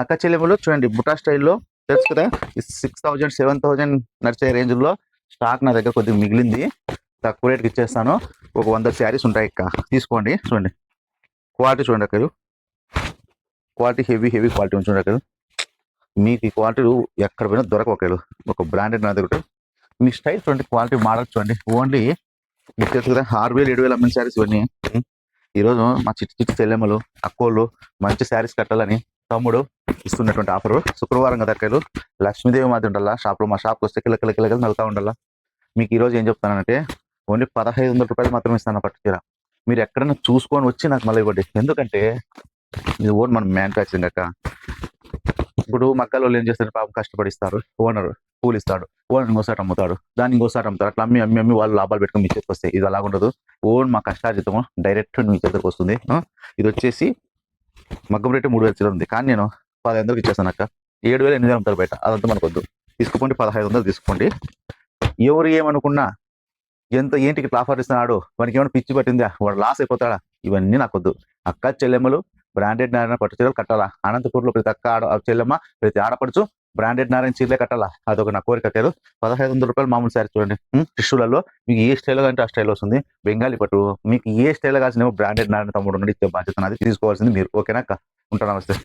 అక్క చెల్లెములు చూడండి, బుటా స్టైల్లో తెలుసు కదా, 6000 7000 నడిచే రేంజ్లో స్టాక్ నా దగ్గర కొద్దిగా మిగిలింది. తక్కువ రేట్కి ఇచ్చేస్తాను. ఒక 100 శారీస్ ఉంటాయి అక్క, తీసుకోండి. చూడండి క్వాలిటీ, చూడండి అక్క, క్వాలిటీ హెవీ క్వాలిటీ చూడండి అక్క. మీకు ఈ క్వాలిటీ ఎక్కడ పోయినా దొరకవు. ఒక బ్రాండెడ్ నా దగ్గర. మీ స్టైల్ చూడండి, క్వాలిటీ మోడల్ చూడండి. ఓన్లీ మీకు తెలుసు కదా, 6000 7000 అమ్మిన శారీస్ ఇవన్నీ. ఈరోజు మా చిట్టి చెల్లెమ్మలు అక్కోళ్ళు మంచి శారీస్ కట్టాలని తమ్ముడు ఇస్తున్నటువంటి ఆఫరు. శుక్రవారం కదా అక్కలు, లక్ష్మీదేవి మాది ఉండాలా షాప్లో. మా షాప్కి వస్తే కిలకిల నలుతా ఉండాలా. మీకు ఈరోజు ఏం చెప్తానంటే, ఓన్లీ 1500 రూపాయలు మాత్రమే ఇస్తాను పట్టు చీర. మీరు ఎక్కడైనా చూసుకొని వచ్చి నాకు మళ్ళీ ఇవ్వండి. ఎందుకంటే ఇది ఓన్ మన మ్యానుఫ్యాక్చరింగ్ అక్క. ఇప్పుడు మక్కల వాళ్ళు ఏం చేస్తారు, పాపం కష్టపడిస్తారు. ఓనర్ కూలి ఇస్తాడు, ఓనర్ ఇంకోసారి అమ్ముతాడు, దాన్ని ఇంకోసారి అమ్ముతారు. అట్లా అమ్మి వాళ్ళు లాభాలు పెట్టుకుని మీ చేతికి వస్తాయి. ఇది అలాగుండదు. ఓన్ మా కష్టార్జితము డైరెక్ట్ మీ చేతికి వస్తుంది. ఇది వచ్చేసి మగ్గం రేటు 3000 చీర ఉంది, కానీ నేను 1500కి ఇచ్చేస్తాను అక్క. 7800 అమ్ముతారు బయట, అదంతా మనకొద్దు. తీసుకోండి, 1500 తీసుకోండి. ఎవరు ఏమనుకున్నా, ఏంటికి ఆఫర్ ఇస్తున్నాడు, వానికి ఏమైనా పిచ్చి పట్టిందా, వాడు లాస్ అయిపోతాడా, ఇవన్నీ నాకొద్దు. అక్క చెల్లెమ్మలు బ్రాండెడ్ నారాయణ పట్టు చీరలు కట్టాలా. అనంతపూర్లో ప్రతి అక్క చెల్లెమ్మ, ప్రతి ఆడపడుచు బ్రాండెడ్ నారాయణ చీరలే కట్టాలా. అదొక నా కోరిక. 1500 రూపాయలు మామూలు శారీ చూడండి. టిష్యూలలో మీకు ఏ స్టైల్ అంటే ఆ స్టైల్ వస్తుంది. బెంగాలీ పట్టు మీకు ఏ స్టైల్ కాల్సిన బ్రాండెడ్ నారాయణ తమ్ముడు నుండి ఇచ్చే బాధ్యత నాది. తీసుకోవాల్సింది మీరు. ఓకేనా అక్క, ఉంటాను, నమస్తే.